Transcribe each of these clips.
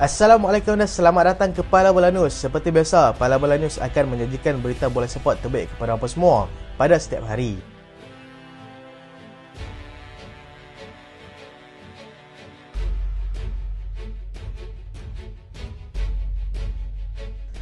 Assalamualaikum dan selamat datang ke Pala Bola News. Seperti biasa, Pala Bola News akan menyajikan berita bola sepak terbaik kepada anda semua pada setiap hari.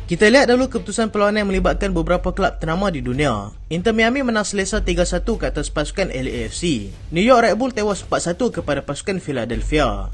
Kita lihat dahulu keputusan perlawanan yang melibatkan beberapa kelab ternama di dunia. Inter Miami menang selesa 3-1 ke atas pasukan LAFC. New York Red Bull tewas 4-1 kepada pasukan Philadelphia.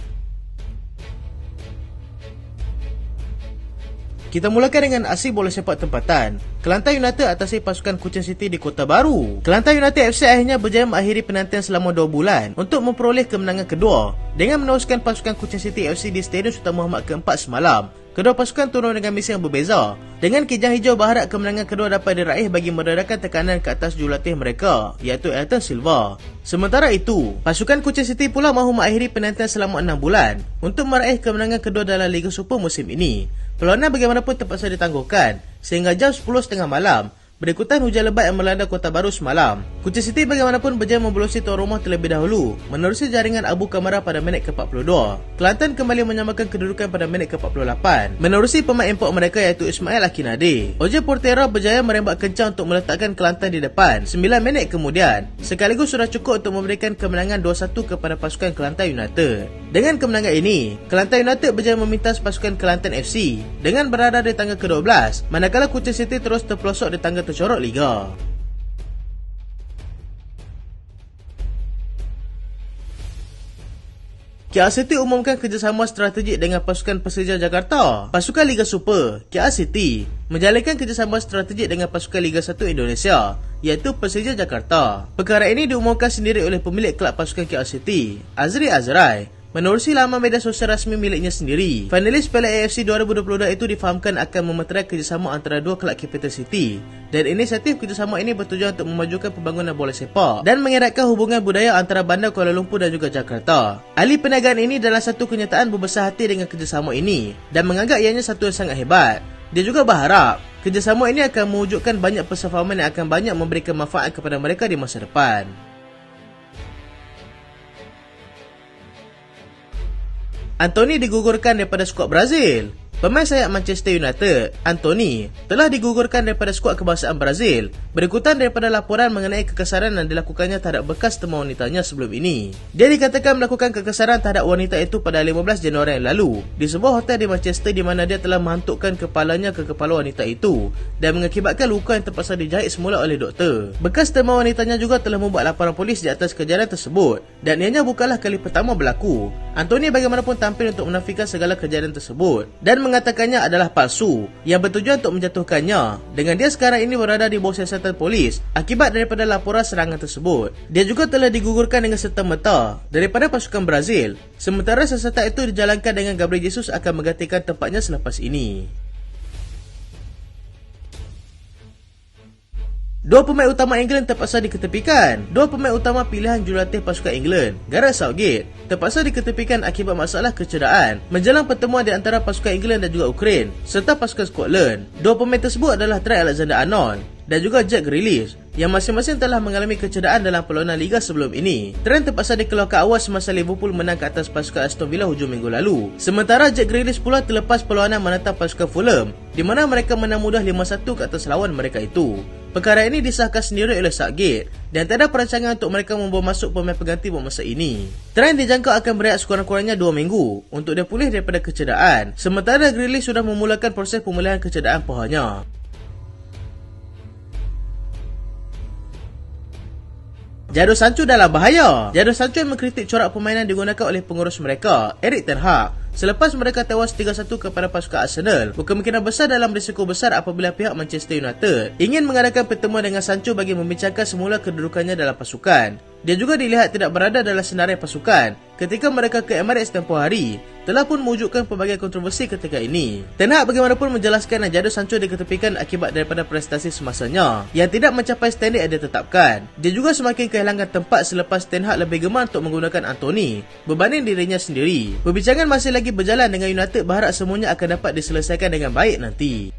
Kita mulakan dengan aksi bola sepak tempatan. Kelantan United atasi pasukan Kuching City di Kota Baru. Kelantan United FC akhirnya berjaya mengakhiri penantian selama 2 bulan untuk memperoleh kemenangan kedua dengan meneruskan pasukan Kuching City FC di Stadium Sultan Muhammad ke-4 semalam. Kedua pasukan turun dengan misi yang berbeza. Dengan kijang hijau berharap kemenangan kedua dapat diraih bagi meredakan tekanan ke atas jurulatih mereka, iaitu Ayrton Silva. Sementara itu, pasukan Kuching City pula mahu mengakhiri penantian selama 6 bulan untuk meraih kemenangan kedua dalam Liga Super musim ini. Perlawanan bagaimanapun terpaksa ditangguhkan sehingga jam 10.30 malam berikutan hujan lebat yang melanda Kota Baru semalam. Kuching City bagaimanapun berjaya membolosi tuan rumah terlebih dahulu menerusi jaringan Abu Kamara pada minit ke-42. Kelantan kembali menyamakan kedudukan pada minit ke-48 menerusi pemain import mereka iaitu Ismail Akinade. Oje Portera berjaya merembak kencang untuk meletakkan Kelantan di depan 9 minit kemudian, sekaligus sudah cukup untuk memberikan kemenangan 2-1 kepada pasukan Kelantan United. Dengan kemenangan ini, Kelantan United berjaya memintas pasukan Kelantan FC dengan berada di tangga ke-12, manakala Kuching City terus terpelosok di tangga tercorok Liga. KL City umumkan kerjasama strategik dengan pasukan Persija Jakarta. Pasukan Liga Super, KL City, menjalankan kerjasama strategik dengan pasukan Liga 1 Indonesia, iaitu Persija Jakarta. Perkara ini diumumkan sendiri oleh pemilik kelab pasukan KL City, Azri Azrai, menerusi laman media sosial rasmi miliknya sendiri. Finalis Piala AFC 2022 itu difahamkan akan memeterai kerjasama antara dua kelab Capital City, dan inisiatif kerjasama ini bertujuan untuk memajukan pembangunan bola sepak dan mengeratkan hubungan budaya antara bandar Kuala Lumpur dan juga Jakarta. Ahli perniagaan ini dalam satu kenyataan berbesar hati dengan kerjasama ini dan menganggap ianya satu yang sangat hebat. Dia juga berharap kerjasama ini akan mewujudkan banyak persefahaman yang akan banyak memberikan manfaat kepada mereka di masa depan. Anthony digugurkan daripada skuad Brazil. Pemain sayap Manchester United, Anthony, telah digugurkan daripada skuad kebangsaan Brazil berikutan daripada laporan mengenai kekesaran yang dilakukannya terhadap bekas teman wanitanya sebelum ini. Dia dikatakan melakukan kekesaran terhadap wanita itu pada 15 Januari yang lalu di sebuah hotel di Manchester, di mana dia telah menghantukkan kepalanya ke kepala wanita itu dan mengakibatkan luka yang terpaksa dijahit semula oleh doktor. Bekas teman wanitanya juga telah membuat laporan polis di atas kejadian tersebut dan ianya bukanlah kali pertama berlaku. Anthony bagaimanapun tampil untuk menafikan segala kejadian tersebut dan mengatakannya adalah palsu yang bertujuan untuk menjatuhkannya, dengan dia sekarang ini berada di bawah siasatan polis akibat daripada laporan serangan tersebut. Dia juga telah digugurkan dengan serta-merta daripada pasukan Brazil, sementara siasatan itu dijalankan dengan Gabriel Jesus akan menggantikan tempatnya selepas ini. Dua pemain utama England terpaksa diketepikan. Dua pemain utama pilihan jurulatih pasukan England, Gareth Southgate, terpaksa diketepikan akibat masalah kecederaan menjelang pertemuan di antara pasukan England dan juga Ukraine serta pasukan Scotland. Dua pemain tersebut adalah Trent Alexander-Arnold dan juga Jack Grealish yang masing-masing telah mengalami kecederaan dalam perlawanan Liga sebelum ini. Trent terpaksa dikeluarkan awal semasa Liverpool menang ke atas pasukan Aston Villa hujung minggu lalu. Sementara Jack Grealish pula terlepas perlawanan menentang pasukan Fulham, di mana mereka menang mudah 5-1 ke atas lawan mereka itu. Perkara ini disahkan sendiri oleh Southgate dan tak ada perancangan untuk mereka membawa masuk pemain pengganti bermasa ini. Trent dijangka akan berehat sekurang-kurangnya 2 minggu untuk dia pulih daripada kecederaan, sementara Grealish sudah memulakan proses pemulihan kecederaan pahanya. Jadon Sancho dalam bahaya. Jadon Sancho yang mengkritik corak permainan digunakan oleh pengurus mereka, Erik ten Hag, selepas mereka tewas 3-1 kepada pasukan Arsenal, berkemungkinan besar dalam risiko besar apabila pihak Manchester United ingin mengadakan pertemuan dengan Sancho bagi membincangkan semula kedudukannya dalam pasukan. Dia juga dilihat tidak berada dalam senarai pasukan ketika mereka ke Emirates tempoh hari, telah pun mewujudkan pelbagai kontroversi ketika ini. Ten Hag bagaimanapun menjelaskan Jadon Sancho diketepikan akibat daripada prestasi semasanya yang tidak mencapai standard yang ditetapkan. Dia juga semakin kehilangan tempat selepas Ten Hag lebih gemar untuk menggunakan Anthony berbanding dirinya sendiri. Perbincangan masih lagi berjalan dengan United berharap semuanya akan dapat diselesaikan dengan baik nanti.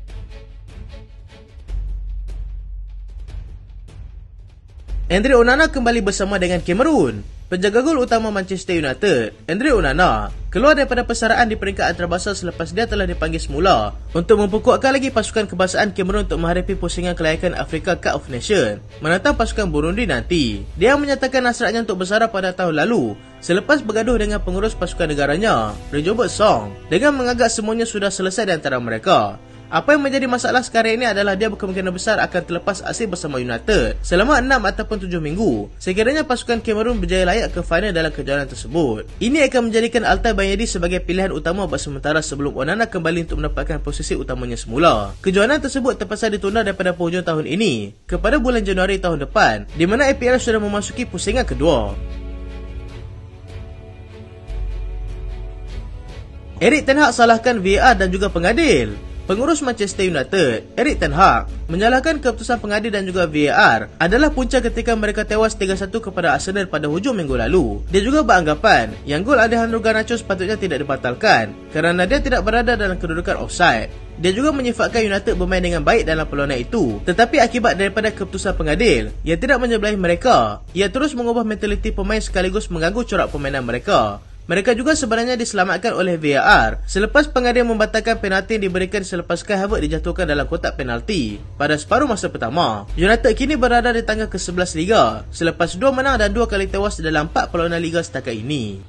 Andre Onana kembali bersama dengan Cameroon. Penjaga gol utama Manchester United, Andre Onana, keluar daripada persaraan di peringkat antarabangsa selepas dia telah dipanggil semula untuk memperkuatkan lagi pasukan kebangsaan Cameroon untuk menghadapi pusingan kelayakan Africa Cup of Nations menentang pasukan Burundi nanti. Dia menyatakan hasratnya untuk bersarah pada tahun lalu selepas bergaduh dengan pengurus pasukan negaranya, Rejobert Song, dengan menganggap semuanya sudah selesai di antara mereka. Apa yang menjadi masalah sekarang ini adalah dia berkemungkinan besar akan terlepas asing bersama United selama 6 ataupun 7 minggu sekiranya pasukan Cameroon berjaya layak ke final dalam kejuaraan tersebut. Ini akan menjadikan Altay Bayadi sebagai pilihan utama buat sementara sebelum Onana kembali untuk mendapatkan posisi utamanya semula. Kejuaraan tersebut terpaksa ditunda daripada penghujung tahun ini kepada bulan Januari tahun depan, di mana APL sudah memasuki pusingan kedua. Erik ten Hag salahkan VAR dan juga pengadil. Pengurus Manchester United, Erik ten Hag, menyalahkan keputusan pengadil dan juga VAR adalah punca ketika mereka tewas 3-1 kepada Arsenal pada hujung minggu lalu. Dia juga beranggapan yang gol Alejandro Garnacho sepatutnya tidak dibatalkan kerana dia tidak berada dalam kedudukan offside. Dia juga menyifatkan United bermain dengan baik dalam perlawanan itu, tetapi akibat daripada keputusan pengadil yang tidak menyebelahi mereka, ia terus mengubah mentaliti pemain sekaligus mengganggu corak permainan mereka. Mereka juga sebenarnya diselamatkan oleh VAR selepas pengadil membatalkan penalti yang diberikan selepas Kai Havertz dijatuhkan dalam kotak penalti pada separuh masa pertama. United kini berada di tangga ke-11 Liga selepas 2 menang dan 2 kali tewas dalam 4 perlawanan Liga setakat ini.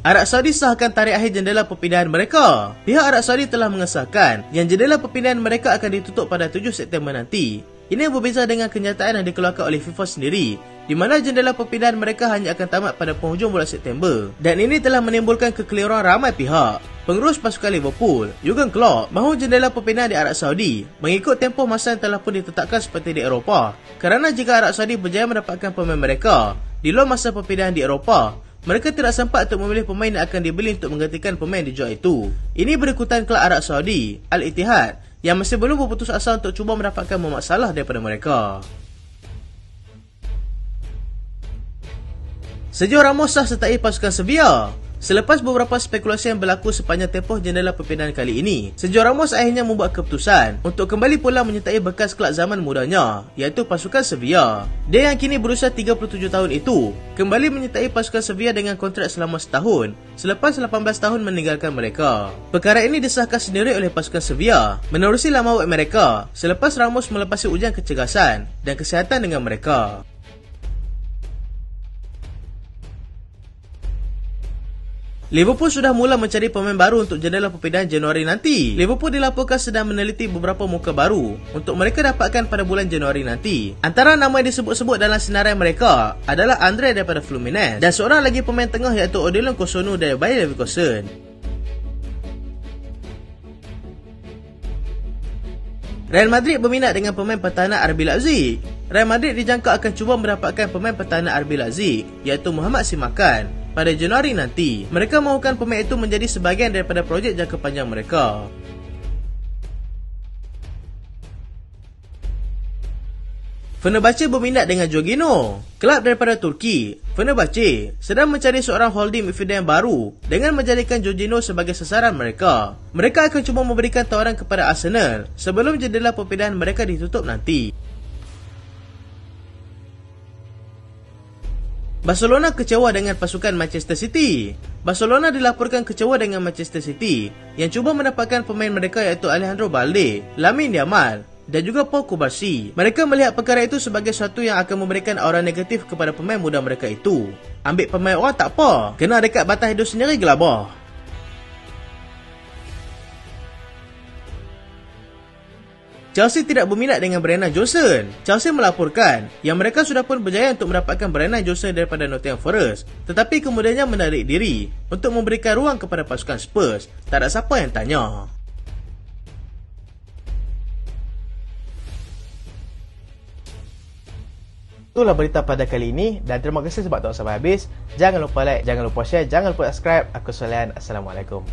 Arab Saudi sahkan tarikh akhir jendela perpindahan mereka. Pihak Arab Saudi telah mengesahkan yang jendela perpindahan mereka akan ditutup pada 7 September nanti. Ini berbeza dengan kenyataan yang dikeluarkan oleh FIFA sendiri, di mana jendela perpindahan mereka hanya akan tamat pada penghujung bulan September. Dan ini telah menimbulkan kekeliruan ramai pihak. Pengurus pasukan Liverpool, Jurgen Klopp, mahu jendela perpindahan di Arab Saudi mengikut tempoh masa yang telah pun ditetapkan seperti di Eropah. Kerana jika Arab Saudi berjaya mendapatkan pemain mereka di luar masa perpindahan di Eropah, mereka tidak sempat untuk memilih pemain yang akan dibeli untuk menggantikan pemain dijual itu. Ini berikutan kelab Arab Saudi, Al-Ittihad, yang masih belum berputus asa untuk cuba mendapatkan Mohamed Salah daripada mereka. Sergio Ramos sah sertai pasukan Sevilla. Selepas beberapa spekulasi yang berlaku sepanjang tempoh jendela perpindahan kali ini, Sergio Ramos akhirnya membuat keputusan untuk kembali pula menyertai bekas kelab zaman mudanya, iaitu pasukan Sevilla. Dia yang kini berusia 37 tahun itu kembali menyertai pasukan Sevilla dengan kontrak selama setahun selepas 18 tahun meninggalkan mereka. Perkara ini disahkan sendiri oleh pasukan Sevilla menerusi lama wak mereka selepas Ramos melepasi ujian kecergasan dan kesihatan dengan mereka. Liverpool sudah mula mencari pemain baru untuk jendela perpindahan Januari nanti. Liverpool dilaporkan sedang meneliti beberapa muka baru untuk mereka dapatkan pada bulan Januari nanti. Antara nama yang disebut-sebut dalam senarai mereka adalah Andre daripada Fluminense dan seorang lagi pemain tengah iaitu Odilon Kosunu dari Bayer Leverkusen. Real Madrid berminat dengan pemain pertahanan RB Leipzig. Real Madrid dijangka akan cuba mendapatkan pemain pertahanan RB Leipzig iaitu Muhammad Simakan pada Januari nanti. Mereka mahukan pemain itu menjadi sebahagian daripada projek jangka panjang mereka. Fenerbahce berminat dengan Jorginho. Kelab daripada Turki, Fenerbahce, sedang mencari seorang holding midfielder yang baru dengan menjadikan Jorginho sebagai sasaran mereka. Mereka akan cuba memberikan tawaran kepada Arsenal sebelum jendela perpindahan mereka ditutup nanti. Barcelona kecewa dengan pasukan Manchester City. Barcelona dilaporkan kecewa dengan Manchester City yang cuba mendapatkan pemain mereka iaitu Alejandro Balde, Lamine Yamal dan juga Paul Kubarsi. Mereka melihat perkara itu sebagai sesuatu yang akan memberikan aura negatif kepada pemain muda mereka itu. Ambil pemain orang tak apa, kena dekat batas hidup sendiri gelabah. Chelsea tidak berminat dengan Brennan Johnson. Chelsea melaporkan yang mereka sudah pun berjaya untuk mendapatkan Brennan Johnson daripada Nottingham Forest, tetapi kemudiannya menarik diri untuk memberikan ruang kepada pasukan Spurs. Tak ada siapa yang tanya. Itulah berita pada kali ini dan terima kasih sebab tonton sampai habis. Jangan lupa like, jangan lupa share, jangan lupa subscribe. Aku Solian. Assalamualaikum.